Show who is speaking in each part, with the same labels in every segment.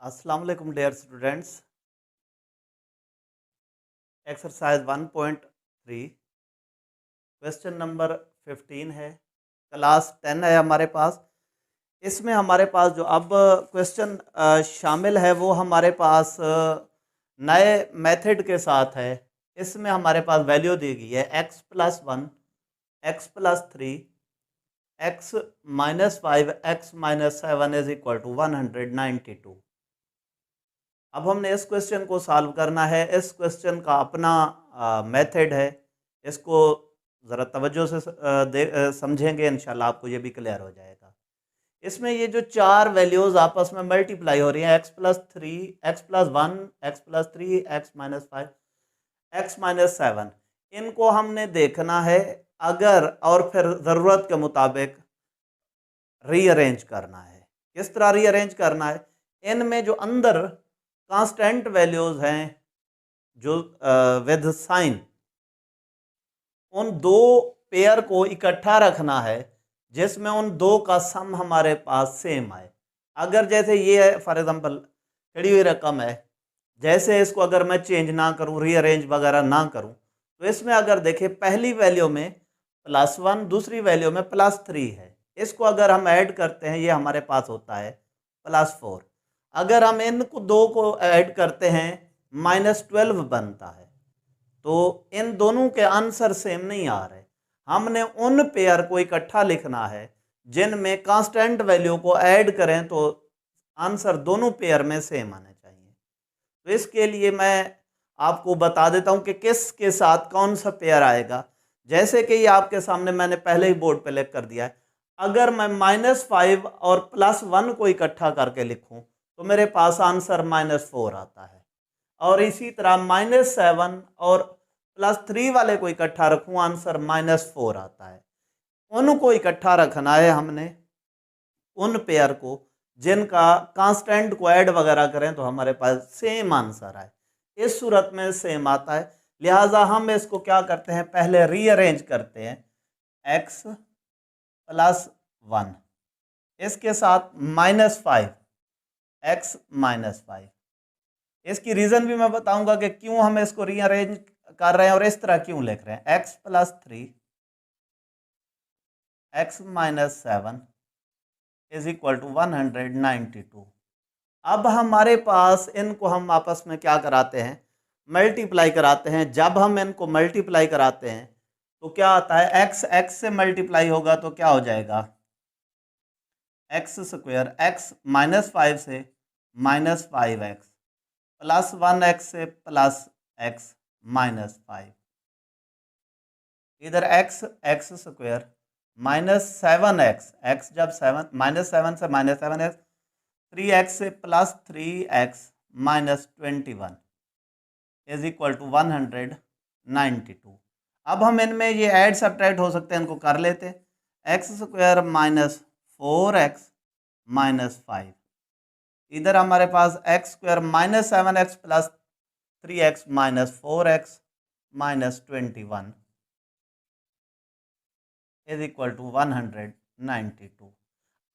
Speaker 1: अस्सलाम वालेकुम dear students. Exercise 1.3 question number 15 है। क्लास 10 है हमारे पास। इसमें हमारे पास जो अब क्वेश्चन शामिल है वो हमारे पास नए मेथड के साथ है। इसमें हमारे पास वैल्यू दी गई है x+1, x+3, x-5, x-7 is equal to 192। अब हमने इस क्वेश्चन को सॉल्व करना है। इस क्वेश्चन का अपना मेथड है। इसको ज़रा तवज्जो से समझेंगे, इंशाल्लाह आपको ये भी क्लियर हो जाएगा। इसमें ये जो चार वैल्यूज़ आपस में मल्टीप्लाई हो रही हैं, x+3, x+1, x+3, x-5, x-7, इनको हमने देखना है अगर और फिर ज़रूरत के मुताबिक रीअरेंज करना है। किस तरह रीअरेंज करना है? इनमें जो अंदर कांस्टेंट वैल्यूज हैं जो विद साइन, उन दो पेयर को इकट्ठा रखना है जिसमें उन दो का सम हमारे पास सेम आए। अगर जैसे ये है फॉर एग्जांपल खड़ी हुई रकम है, जैसे इसको अगर मैं चेंज ना करूं, रीअरेंज वगैरह ना करूं, तो इसमें अगर देखें पहली वैल्यू में +1, दूसरी वैल्यू में +3 है। इसको अगर हम ऐड करते हैं ये हमारे पास होता है +4। अगर हम इन दो को ऐड करते हैं -12 बनता है। तो इन दोनों के आंसर सेम नहीं आ रहे। हमने उन पेयर को इकट्ठा लिखना है जिनमें कांस्टेंट वैल्यू को ऐड करें तो आंसर दोनों पेयर में सेम आने चाहिए। तो इसके लिए मैं आपको बता देता हूं कि किस के साथ कौन सा पेयर आएगा। जैसे कि ये आपके सामने मैंने पहले ही बोर्ड पे लिख कर दिया है। अगर मैं -5 और +1 को इकट्ठा करके लिखूं तो मेरे पास आंसर -4 आता है। और इसी तरह -7 और +3 वाले को इकट्ठा रखूं, आंसर -4 आता है। उनको इकट्ठा रखना है हमने, उन पेयर को जिनका कांस्टेंट को ऐड वगैरह करें तो हमारे पास सेम आंसर आए। इस सूरत में सेम आता है, लिहाजा हम इसको क्या करते हैं, पहले रीअरेंज करते हैं। x+1 इसके साथ -5, x-5। इसकी रीजन भी मैं बताऊंगा कि क्यों हम इसको रीअरेंज कर रहे हैं और इस तरह क्यों लिख रहे हैं। x+3, x-7 is equal to 192। अब हमारे पास इनको हम आपस में क्या कराते हैं, मल्टीप्लाई कराते हैं। जब हम इनको मल्टीप्लाई कराते हैं तो क्या आता है, x x से मल्टीप्लाई होगा तो क्या हो जाएगा, x² x-5 से -5x +1x से +x-5। इधर x x² -7x, x जब 7 -7 से -7x, 3x से +3x-21 इज इक्वल टू 192। अब हम इनमें ये ऐड सब्ट्रैक्ट हो सकते हैं, इनको कर लेते हैं। x² -4x-5, इधर हमारे पास x² -7x +3x-4x-21 is equal to 192।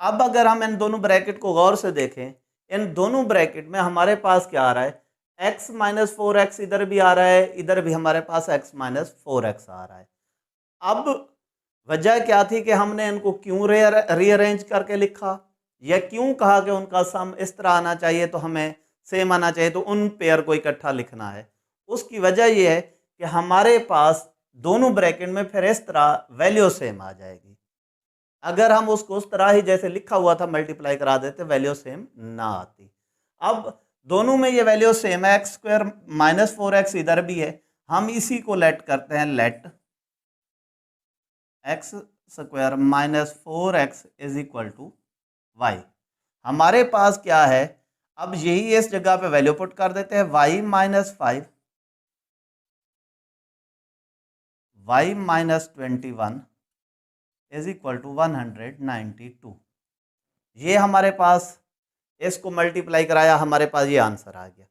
Speaker 1: अब अगर हम इन दोनों ब्रैकेट को गौर से देखें, इन दोनों ब्रैकेट में हमारे पास क्या आ रहा है, x-4x इधर भी आ रहा है, इधर भी हमारे पास x-4x आ रहा है। अब वजह क्या थी कि हमने इनको क्यों रीअरेंज करके लिखा, या क्यों कहा कि उनका सम इस तरह आना चाहिए तो हमें सेम आना चाहिए, तो उन पेयर को इकट्ठा लिखना है। उसकी वजह यह है कि हमारे पास दोनों ब्रैकेट में फिर इस तरह वैल्यू सेम आ जाएगी। अगर हम उसको उस तरह ही जैसे लिखा हुआ था मल्टीप्लाई करा देते, वैल्यू सेम ना आती। अब दोनों में ये वैल्यू सेम है, x² -4x इधर भी है। हम इसी को लेट करते हैं, let x² -4x is equal to y। हमारे पास क्या है, अब यही इस जगह पे वैल्यू पुट कर देते हैं, y -5 y-21 is equal to 192। ये हमारे पास इसको मल्टीप्लाई कराया, हमारे पास ये आंसर आ गया।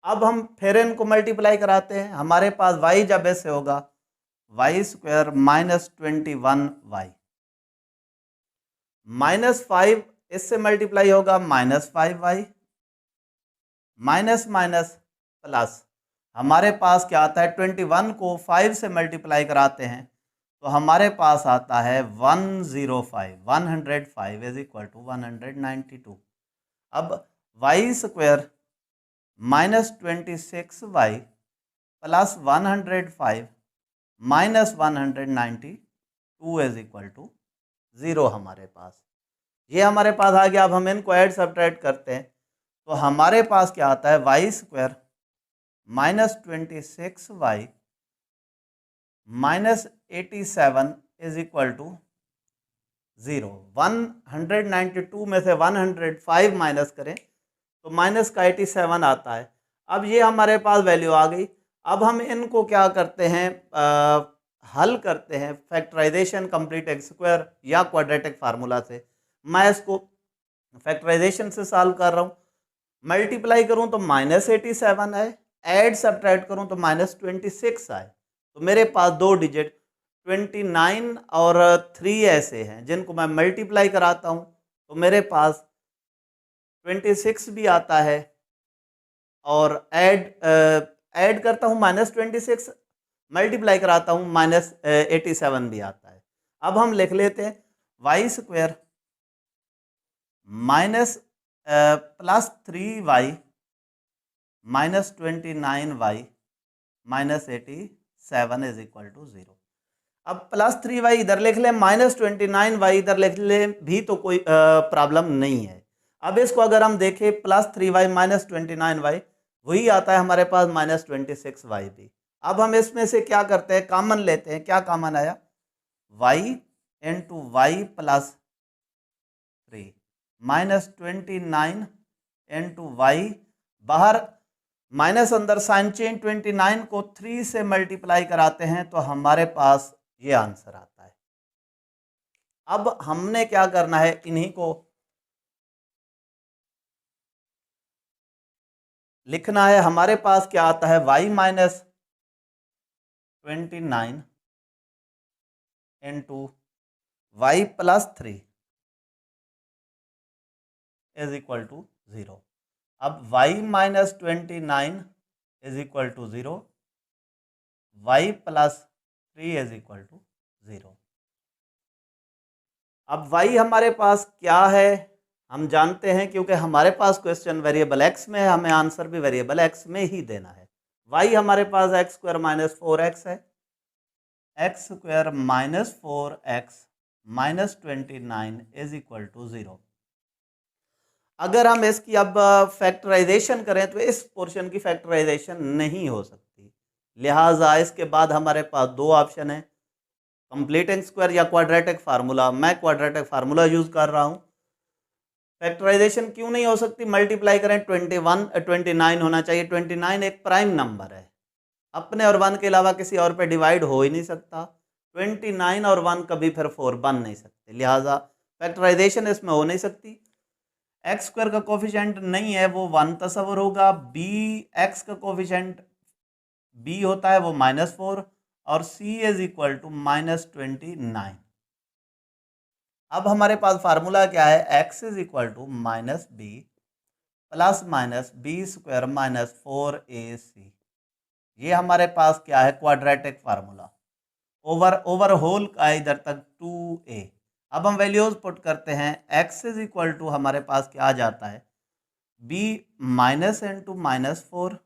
Speaker 1: अब हम फिर इनको मल्टीप्लाई कराते हैं, हमारे पास y जब ऐसे होगा y² -21y -5 इससे मल्टीप्लाई होगा -5y माइनस माइनस प्लस, हमारे पास क्या आता है 21 को 5 से मल्टीप्लाई कराते हैं तो हमारे पास आता है 105 इज इक्वल टू 192। अब y square minus 26y plus 105 minus 192 is equal to 0 हमारे पास, ये हमारे पास आ गया। अब हम इनको ऐड सब्ट्रैक्ट करते हैं तो हमारे पास क्या आता है y square minus 26y minus 87 is equal to 0। 192 में से 105 माइनस करें तो माइनस का 87 आता है। अब ये हमारे पास वैल्यू आ गई। अब हम इनको क्या करते हैं, हल करते हैं फैक्टराइजेशन कंप्लीट एक्स स्क्वायर या क्वाड्रेटिक फार्मूला से। मैं इसको फैक्टराइजेशन से सॉल्व कर रहा हूँ। मल्टीप्लाई करूँ तो माइनस 87 आए, ऐड सब्ट्रैक्ट करूँ तो माइनस 26 आए, तो मेरे पास दो डिजिट 29 और 3 ऐसे हैं जिनको मैं मल्टीप्लाई कराता हूँ तो मेरे पास 26 भी आता है और ऐड करता हूँ माइनस 26, मल्टीप्लाई कराता हूँ माइनस 87 भी आता है। अब हम लिख लेते हैं y square minus plus 3y minus 29y minus 87 is equal to 0। अब प्लस 3y इधर लिख लें, माइनस 29y इधर लिख लें भी तो कोई प्रॉब्लम नहीं है। अब इसको अगर हम देखें प्लस 3y माइनस 29y वही आता है हमारे पास माइनस 26y भी। अब हम इसमें से क्या करते हैं, कॉमन लेते हैं। क्या कॉमन आया, y into y plus 3 minus 29 into y, बाहर माइनस अंदर साइन चेंज, 29 को 3 से मल्टीप्लाई कराते हैं तो हमारे पास ये आंसर आता है। अब हमने क्या करना है, इन्हीं को लिखना है। हमारे पास क्या आता है y minus 29 into y plus 3 is equal to 0। अब y minus 29 is equal to 0, y plus 3 is equal to 0। अब y हमारे पास क्या है हम जानते हैं, क्योंकि हमारे पास क्वेश्चन वेरिएबल x में है, हमें आंसर भी वेरिएबल x में ही देना है। y हमारे पास एक्स स्क्वायर माइनस 4x है, x square minus 4x minus 29 is equal to 0। अगर हम इसकी अब फैक्टराइजेशन करें तो इस पोर्शन की फैक्टराइजेशन नहीं हो सकती, लिहाजा इसके बाद हमारे पास दो ऑप्शन है, कंप्लीटिंग स्क्वायर या क्वाड्रेटिक फार्मूला। मैं क्वाड्रेटिक फार्मूला यूज कर रहा हूं। फैक्टराइजेशन क्यों नहीं हो सकती, मल्टीप्लाई करें 29 होना चाहिए। 29 एक प्राइम नंबर है, अपने और 1 के अलावा किसी और पे डिवाइड हो ही नहीं सकता। 29 और 1 कभी फिर 4 बन नहीं सकते, लिहाजा फैक्टराइजेशन इसमें हो नहीं सकती। एक्स स्क्वायर का कोफिशिएंट नहीं है, वो 1 तस्वर होगा। बी एक्स का कोफिशिएंट बी होता है वो -4 और सी इज इक्वल टू -29। अब हमारे पास फार्मूला क्या है, x is equal to minus b plus minus b square minus 4ac। ये हमारे पास क्या है क्वाड्रेटिक फार्मूला, ओवर होल का इधर तक 2a। अब हम वैल्यूज पुट करते हैं, x इज इक्वल टू हमारे पास क्या आ जाता है b माइनस इंटू -4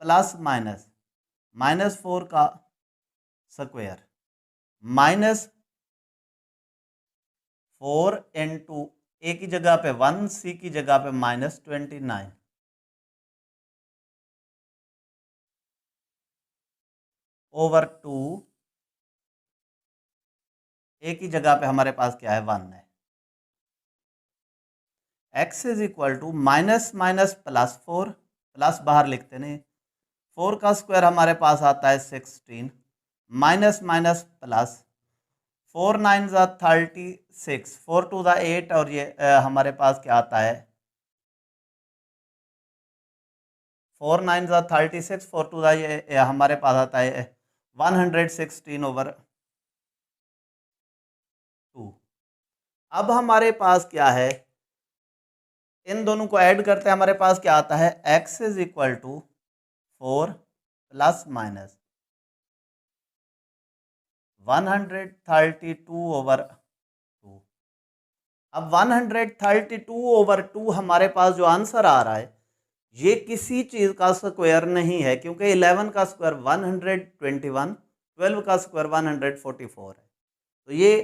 Speaker 1: प्लस -4 का स्क्वायर माइनस 4 इंटू ए की जगह पे 1, सी की जगह पे -29 ओवर 2, ए की जगह पे हमारे पास क्या है 1 है। x is equal to minus minus plus 4, plus बाहर लिखते नहीं, 4 का स्क्वायर हमारे पास आता है 16 माइनस माइनस प्लस 4 9 ज़ा 36, 4 2 ज़ा 8 और ये हमारे पास क्या आता है 4 9 ज़ा 36, 4 2 ज़ा ये हमारे पास आता है 116 ओवर 2। अब हमारे पास क्या है इन दोनों को ऐड करते हैं, हमारे पास क्या आता है, x is equal to 4 plus minus 132 over 2। अब 132 ओवर 2 हमारे पास जो आंसर आ रहा है ये किसी चीज का स्क्वायर नहीं है, क्योंकि 11 का स्क्वायर 121, 12 का स्क्वायर 144 है, तो ये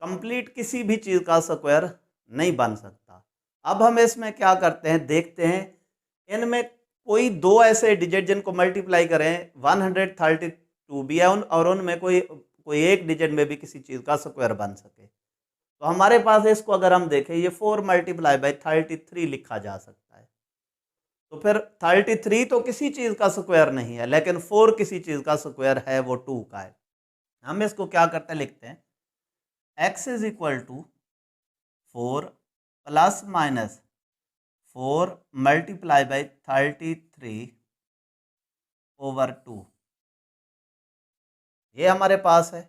Speaker 1: कंप्लीट किसी भी चीज का स्क्वायर नहीं बन सकता। अब हम इसमें क्या करते हैं, देखते हैं इनमें कोई दो ऐसे डिजिट जिनको मल्टीप्लाई करें 132 भी है और उनमें कोई एक डिजिट में भी किसी चीज का स्क्वायर बन सके। तो हमारे पास इसको अगर हम देखें, ये 4 मल्टीप्लाई बाई 33 लिखा जा सकता है। तो फिर 33 तो किसी चीज का स्क्वायर नहीं है, लेकिन 4 किसी चीज का स्क्वायर है, वो 2 का है। हम इसको क्या करते हैं, लिखते हैं x is equal to 4 plus minus 4 multiply by 33 over 2, ये हमारे पास है।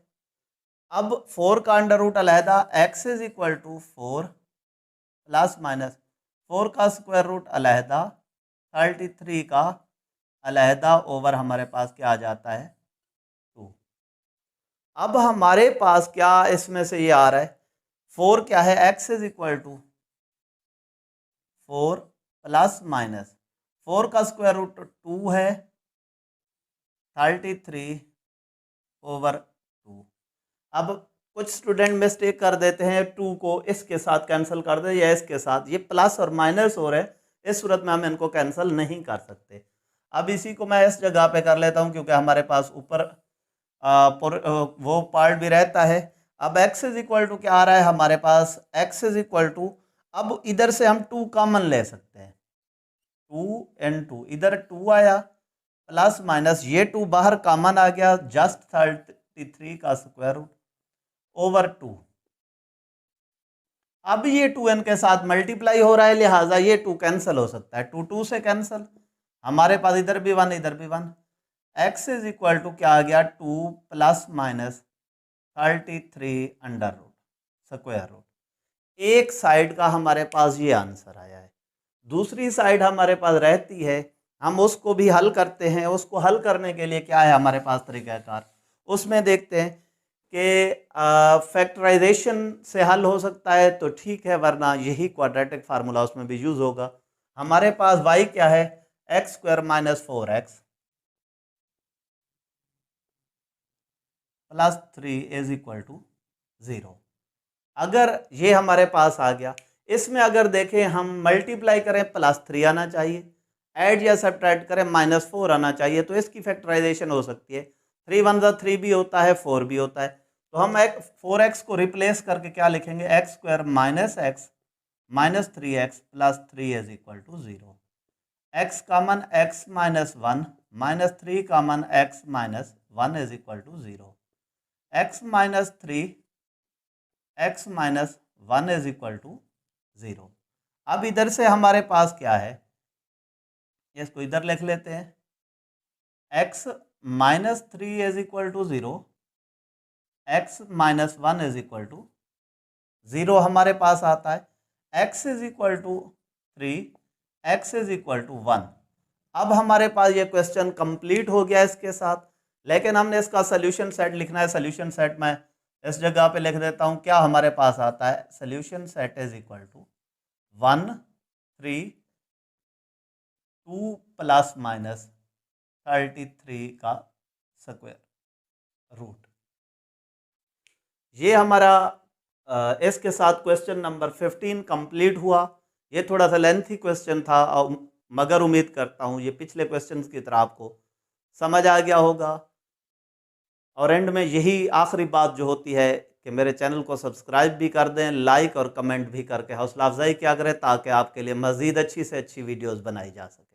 Speaker 1: अब 4 का अंडर रूट अलहदा, x is equal to 4 plus minus 4 का स्क्वायर रूट अलहदा, 33 का अलहदा ओवर हमारे पास क्या आ जाता है, 2। अब हमारे पास क्या इसमें से ये आ रहा है, 4 क्या है, x is equal to 4 plus minus 4 का स्क्वायर रूट 2 है, 33 ओवर 2। अब कुछ स्टूडेंट मिस्टेक कर देते हैं, 2 को इसके साथ कैंसिल कर दे या इसके साथ, ये प्लस और माइनस हो रहे हैं, इस सूरत में हम इनको कैंसिल नहीं कर सकते। अब इसी को मैं इस जगह पे कर लेता हूँ, क्योंकि हमारे पास ऊपर वो पार्ट भी रहता है। अब x इज इक्वल टू क्या आ रहा है हमारे पास, x इज इक्वल टू, अब इधर से हम 2 कॉमन ले सकते हैं, 2 and 2, इधर 2 आया प्लस माइनस ये 2 बाहर कॉमन आ गया, जस्ट 33 का स्क्वायर रूट ओवर 2। अब ये 2n के साथ मल्टीप्लाई हो रहा है, लिहाजा ये 2 कैंसिल हो सकता है, 2 2 से कैंसिल, हमारे पास इधर भी 1 इधर भी 1। x इज इक्वल टू क्या आ गया, 2 plus minus 33 under root square root. एक साइड का हमारे पास ये आंसर आया है, दूसरी साइड हमारे पास रहती है, हम उसको भी हल करते हैं। उसको हल करने के लिए क्या है हमारे पास तरीक़ाकार, उसमें देखते हैं कि फैक्टराइजेशन से हल हो सकता है तो ठीक है, वरना यही क्वाड्रेटिक फार्मूला उसमें भी यूज़ होगा। हमारे पास y क्या है, x square minus 4x plus 3 is equal to 0। अगर ये हमारे पास आ गया, इसमें अगर देखें हम मल्टीप्लाई करें प्लस 3 आना चाहिए, ऐड या सब्ट्रैक्ट करें माइनस 4 आना चाहिए, तो इसकी फैक्टराइजेशन हो सकती है। 3 1 जा 3 भी होता है, 4 भी होता है, तो हम 4x को रिप्लेस करके क्या लिखेंगे, x square minus x minus 3x plus 3 is equal to 0। x common x minus 1 minus 3 common x minus 1 is equal to 0। x minus 3 x minus 1 is equal to 0। अब इधर से हमारे पास क्या है, इसको इधर लिख लेते हैं, x minus 3 is equal to 0, x minus 1 is equal to 0 हमारे पास आता है, x is equal to 3, x is equal to 1। अब हमारे पास ये क्वेश्चन कंप्लीट हो गया इसके साथ, लेकिन हमने इसका सोल्यूशन सेट लिखना है। सोल्यूशन सेट में इस जगह पे लिख देता हूँ, क्या हमारे पास आता है, solution set is equal to 1 3 2 plus minus 33 का स्क्वायर रूट। ये हमारा इसके साथ क्वेश्चन नंबर 15 कंप्लीट हुआ। ये थोड़ा सा लेंथी क्वेश्चन था, मगर उम्मीद करता हूँ ये पिछले क्वेश्चंस की तरह आपको समझ आ गया होगा। और एंड में यही आखिरी बात जो होती है कि मेरे चैनल को सब्सक्राइब भी कर दें, लाइक और कमेंट भी करके हौसला अफजाई किया करें, ताकि आपके लिए मज़ीद अच्छी से अच्छी वीडियोस बनाई जा सके।